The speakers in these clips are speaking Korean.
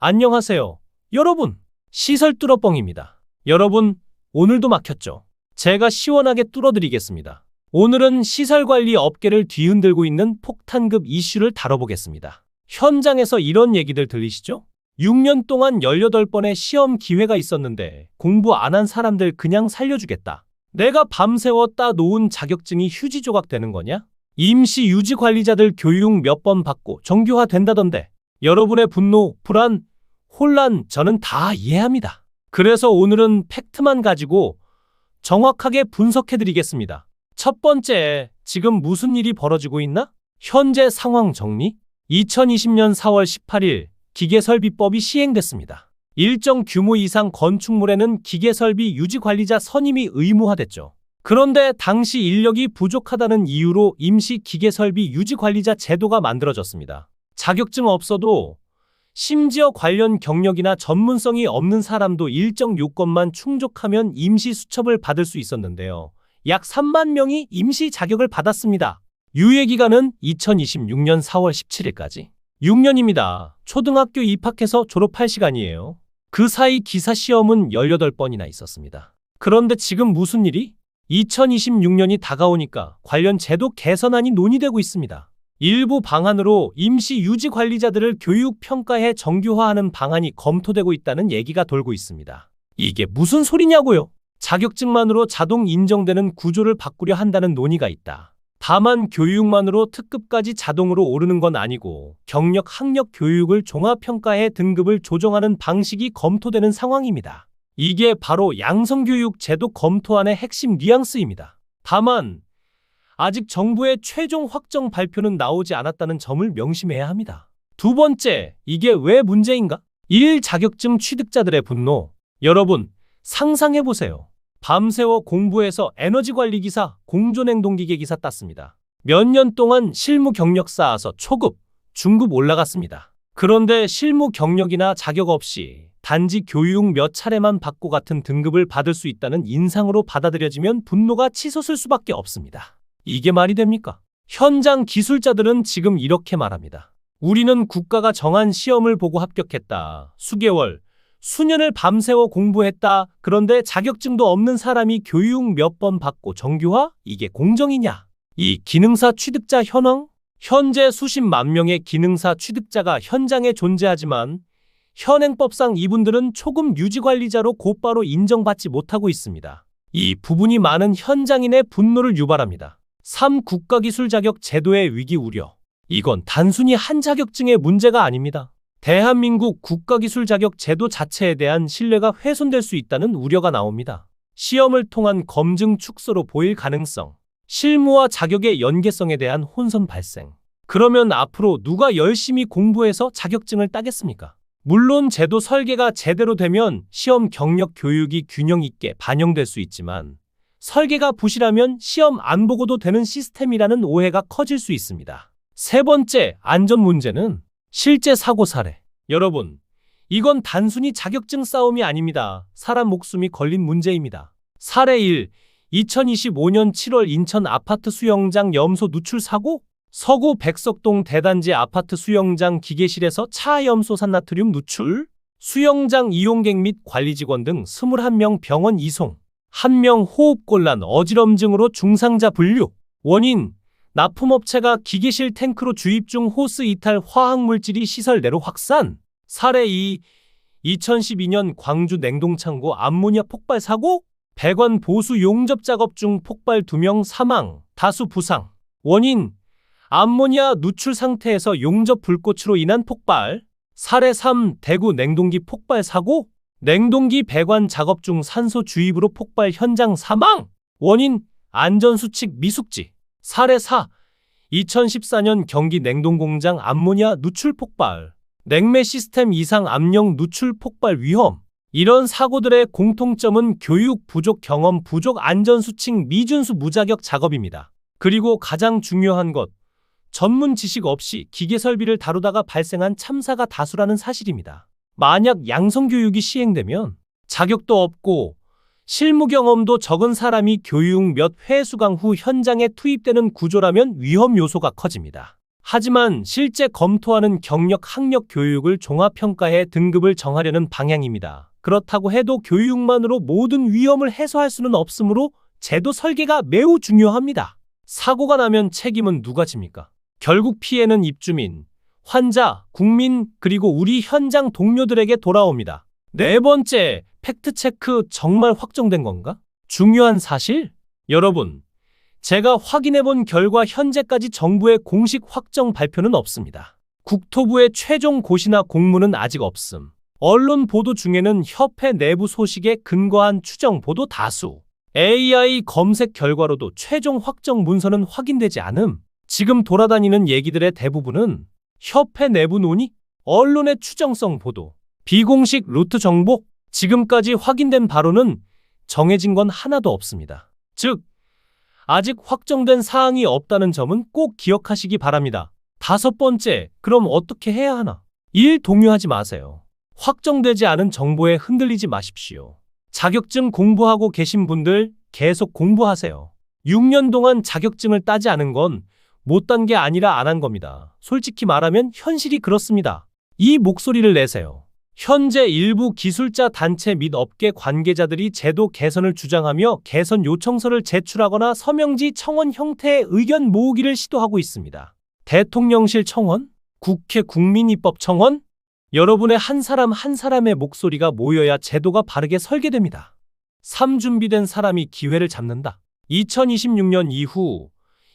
안녕하세요. 여러분, 시설 뚫어뻥입니다. 여러분, 오늘도 막혔죠? 제가 시원하게 뚫어드리겠습니다. 오늘은 시설관리 업계를 뒤흔들고 있는 폭탄급 이슈를 다뤄보겠습니다. 현장에서 이런 얘기들 들리시죠? 6년 동안 18번의 시험 기회가 있었는데 공부 안 한 사람들 그냥 살려주겠다. 내가 밤새워 따놓은 자격증이 휴지 조각 되는 거냐? 임시 유지 관리자들 교육 몇 번 받고 정규화 된다던데. 여러분의 분노, 불안, 혼란 저는 다 이해합니다. 그래서 오늘은 팩트만 가지고 정확하게 분석해드리겠습니다. 첫 번째, 지금 무슨 일이 벌어지고 있나? 현재 상황 정리? 2020년 4월 18일 기계설비법이 시행됐습니다. 일정 규모 이상 건축물에는 기계설비 유지관리자 선임이 의무화됐죠. 그런데 당시 인력이 부족하다는 이유로 임시 기계설비 유지관리자 제도가 만들어졌습니다. 자격증 없어도 심지어 관련 경력이나 전문성이 없는 사람도 일정 요건만 충족하면 임시 수첩을 받을 수 있었는데요. 약 3만 명이 임시 자격을 받았습니다. 유예기간은 2026년 4월 17일까지. 6년입니다. 초등학교 입학해서 졸업할 시간이에요. 그 사이 기사시험은 18번이나 있었습니다. 그런데 지금 무슨 일이? 2026년이 다가오니까 관련 제도 개선안이 논의되고 있습니다. 일부 방안으로 임시 유지 관리자들을 교육 평가해 정규화하는 방안이 검토되고 있다는 얘기가 돌고 있습니다. 이게 무슨 소리냐고요? 자격증만으로 자동 인정되는 구조를 바꾸려 한다는 논의가 있다. 다만 교육만으로 특급까지 자동으로 오르는 건 아니고 경력, 학력 교육을 종합평가해 등급을 조정하는 방식이 검토되는 상황입니다. 이게 바로 양성교육 제도 검토안의 핵심 뉘앙스입니다. 다만 아직 정부의 최종 확정 발표는 나오지 않았다는 점을 명심해야 합니다. 두 번째, 이게 왜 문제인가? 1. 자격증 취득자들의 분노. 여러분, 상상해보세요. 밤새워 공부해서 에너지관리기사, 공조냉동기계 기사 땄습니다. 몇 년 동안 실무 경력 쌓아서 초급, 중급 올라갔습니다. 그런데 실무 경력이나 자격 없이 단지 교육 몇 차례만 받고 같은 등급을 받을 수 있다는 인상으로 받아들여지면 분노가 치솟을 수밖에 없습니다. 이게 말이 됩니까? 현장 기술자들은 지금 이렇게 말합니다. 우리는 국가가 정한 시험을 보고 합격했다. 수개월, 수년을 밤새워 공부했다. 그런데 자격증도 없는 사람이 교육 몇 번 받고 정규화? 이게 공정이냐? 이 기능사 취득자 현황? 현재 수십만 명의 기능사 취득자가 현장에 존재하지만 현행법상 이분들은 초급 유지관리자로 곧바로 인정받지 못하고 있습니다. 이 부분이 많은 현장인의 분노를 유발합니다. 3. 국가기술자격 제도의 위기 우려. 이건 단순히 한 자격증의 문제가 아닙니다. 대한민국 국가기술 자격 제도 자체에 대한 신뢰가 훼손될 수 있다는 우려가 나옵니다. 시험을 통한 검증 축소로 보일 가능성, 실무와 자격의 연계성에 대한 혼선 발생. 그러면 앞으로 누가 열심히 공부해서 자격증을 따겠습니까? 물론 제도 설계가 제대로 되면 시험 경력 교육이 균형 있게 반영될 수 있지만 설계가 부실하면 시험 안 보고도 되는 시스템이라는 오해가 커질 수 있습니다. 세 번째, 안전 문제는 실제 사고 사례. 여러분, 이건 단순히 자격증 싸움이 아닙니다. 사람 목숨이 걸린 문제입니다. 사례 1. 2025년 7월 인천 아파트 수영장 염소 누출 사고? 서구 백석동 대단지 아파트 수영장 기계실에서 차염소산 나트륨 누출? 수영장 이용객 및 관리 직원 등 21명 병원 이송. 1명 호흡곤란 어지럼증으로 중상자 분류. 원인, 납품업체가 기계실 탱크로 주입 중 호스 이탈 화학물질이 시설 내로 확산. 사례 2. 2012년 광주 냉동창고 암모니아 폭발 사고? 배관 보수 용접 작업 중 폭발 2명 사망, 다수 부상. 원인, 암모니아 누출 상태에서 용접 불꽃으로 인한 폭발. 사례 3. 대구 냉동기 폭발 사고? 냉동기 배관 작업 중 산소 주입으로 폭발 현장 사망. 원인, 안전수칙 미숙지. 사례 4. 2014년 경기 냉동공장 암모니아 누출 폭발. 냉매 시스템 이상 압력 누출 폭발 위험. 이런 사고들의 공통점은 교육 부족, 경험 부족, 안전수칙 미준수 무자격 작업입니다. 그리고 가장 중요한 것, 전문 지식 없이 기계 설비를 다루다가 발생한 참사가 다수라는 사실입니다. 만약 양성교육이 시행되면 자격도 없고 실무 경험도 적은 사람이 교육 몇 회 수강 후 현장에 투입되는 구조라면 위험 요소가 커집니다. 하지만 실제 검토하는 경력 학력 교육을 종합평가해 등급을 정하려는 방향입니다. 그렇다고 해도 교육만으로 모든 위험을 해소할 수는 없으므로 제도 설계가 매우 중요합니다. 사고가 나면 책임은 누가 집니까? 결국 피해는 입주민, 환자, 국민, 그리고 우리 현장 동료들에게 돌아옵니다. 네 번째, 팩트체크 정말 확정된 건가? 중요한 사실? 여러분, 제가 확인해본 결과 현재까지 정부의 공식 확정 발표는 없습니다. 국토부의 최종 고시나 공문은 아직 없음. 언론 보도 중에는 협회 내부 소식에 근거한 추정 보도 다수. AI 검색 결과로도 최종 확정 문서는 확인되지 않음. 지금 돌아다니는 얘기들의 대부분은 협회 내부 논의, 언론의 추정성 보도, 비공식 루트 정보, 지금까지 확인된 바로는 정해진 건 하나도 없습니다. 즉, 아직 확정된 사항이 없다는 점은 꼭 기억하시기 바랍니다. 다섯 번째, 그럼 어떻게 해야 하나? 1. 동요하지 마세요. 확정되지 않은 정보에 흔들리지 마십시오. 자격증 공부하고 계신 분들 계속 공부하세요. 6년 동안 자격증을 따지 않은 건 못 딴 게 아니라 안 한 겁니다. 솔직히 말하면 현실이 그렇습니다. 이 목소리를 내세요. 현재 일부 기술자 단체 및 업계 관계자들이 제도 개선을 주장하며 개선 요청서를 제출하거나 서명지 청원 형태의 의견 모으기를 시도하고 있습니다. 대통령실 청원? 국회 국민입법 청원? 여러분의 한 사람 한 사람의 목소리가 모여야 제도가 바르게 설계됩니다. 3. 준비된 사람이 기회를 잡는다. 2026년 이후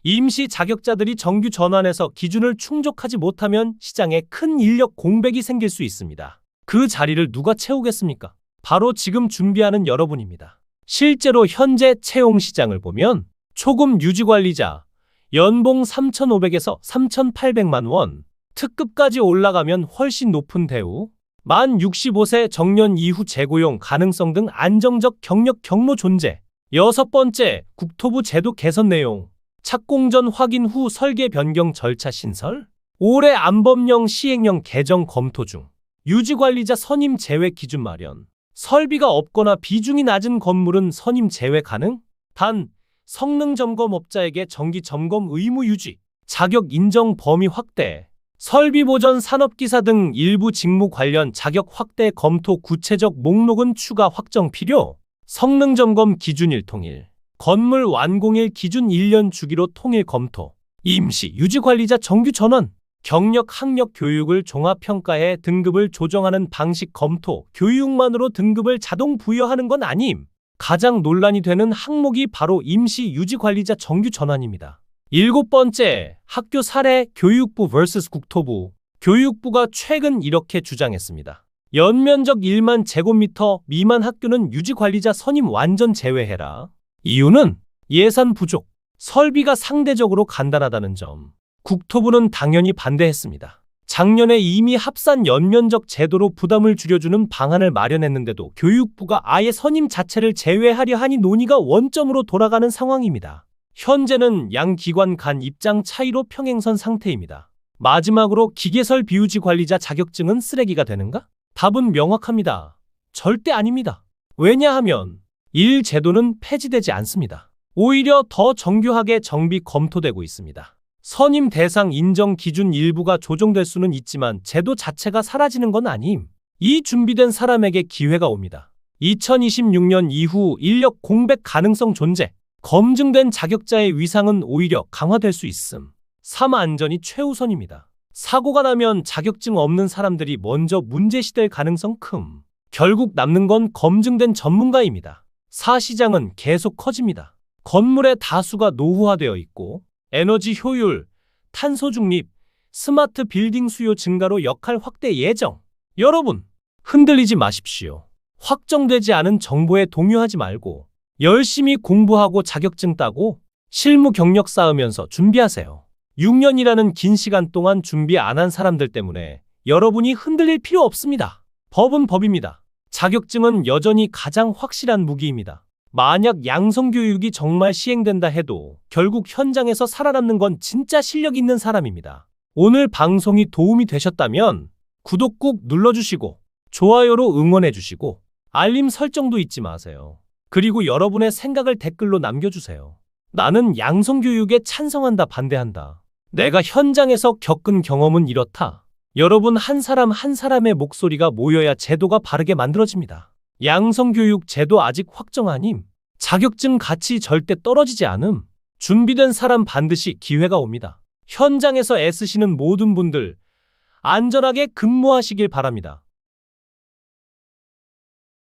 임시 자격자들이 정규 전환해서 기준을 충족하지 못하면 시장에 큰 인력 공백이 생길 수 있습니다. 그 자리를 누가 채우겠습니까? 바로 지금 준비하는 여러분입니다. 실제로 현재 채용 시장을 보면 초급 유지관리자, 연봉 3,500에서 3,800만 원, 특급까지 올라가면 훨씬 높은 대우, 만 65세 정년 이후 재고용 가능성 등 안정적 경력 경로 존재. 여섯 번째, 국토부 제도 개선 내용. 착공 전 확인 후 설계 변경 절차 신설. 올해 안법령 시행령 개정 검토 중. 유지관리자 선임 제외 기준 마련. 설비가 없거나 비중이 낮은 건물은 선임 제외 가능? 단, 성능 점검업자에게 정기 점검 의무 유지. 자격 인정 범위 확대. 설비 보전 산업기사 등 일부 직무 관련 자격 확대 검토 구체적 목록은 추가 확정 필요. 성능 점검 기준 일통일. 건물 완공일 기준 1년 주기로 통일 검토. 임시 유지관리자 정규 전환. 경력 학력 교육을 종합평가해 등급을 조정하는 방식 검토. 교육만으로 등급을 자동 부여하는 건 아님. 가장 논란이 되는 항목이 바로 임시 유지관리자 정규 전환입니다. 7번째, 학교 사례 교육부 vs 국토부. 교육부가 최근 이렇게 주장했습니다. 연면적 1만 제곱미터 미만 학교는 유지관리자 선임 완전 제외해라. 이유는 예산 부족, 설비가 상대적으로 간단하다는 점. 국토부는 당연히 반대했습니다. 작년에 이미 합산 연면적 제도로 부담을 줄여주는 방안을 마련했는데도 교육부가 아예 선임 자체를 제외하려 하니 논의가 원점으로 돌아가는 상황입니다. 현재는 양 기관 간 입장 차이로 평행선 상태입니다. 마지막으로 기계설 비유지 관리자 자격증은 쓰레기가 되는가? 답은 명확합니다. 절대 아닙니다. 왜냐하면 1. 제도는 폐지되지 않습니다. 오히려 더 정교하게 정비 검토되고 있습니다. 선임 대상 인정 기준 일부가 조정될 수는 있지만 제도 자체가 사라지는 건 아님. 이 준비된 사람에게 기회가 옵니다. 2026년 이후 인력 공백 가능성 존재. 검증된 자격자의 위상은 오히려 강화될 수 있음. 3. 안전이 최우선입니다. 사고가 나면 자격증 없는 사람들이 먼저 문제시될 가능성 큼. 결국 남는 건 검증된 전문가입니다. 4. 시장은 계속 커집니다. 건물의 다수가 노후화되어 있고 에너지 효율, 탄소 중립, 스마트 빌딩 수요 증가로 역할 확대 예정. 여러분, 흔들리지 마십시오. 확정되지 않은 정보에 동요하지 말고 열심히 공부하고 자격증 따고 실무 경력 쌓으면서 준비하세요. 6년이라는 긴 시간 동안 준비 안 한 사람들 때문에 여러분이 흔들릴 필요 없습니다. 법은 법입니다. 자격증은 여전히 가장 확실한 무기입니다. 만약 양성교육이 정말 시행된다 해도 결국 현장에서 살아남는 건 진짜 실력 있는 사람입니다. 오늘 방송이 도움이 되셨다면 구독 꾹 눌러주시고 좋아요로 응원해주시고 알림 설정도 잊지 마세요. 그리고 여러분의 생각을 댓글로 남겨주세요. 나는 양성교육에 찬성한다, 반대한다. 내가 현장에서 겪은 경험은 이렇다. 여러분, 한 사람 한 사람의 목소리가 모여야 제도가 바르게 만들어집니다. 양성교육 제도 아직 확정 아님. 자격증 가치 절대 떨어지지 않음. 준비된 사람 반드시 기회가 옵니다. 현장에서 애쓰시는 모든 분들 안전하게 근무하시길 바랍니다.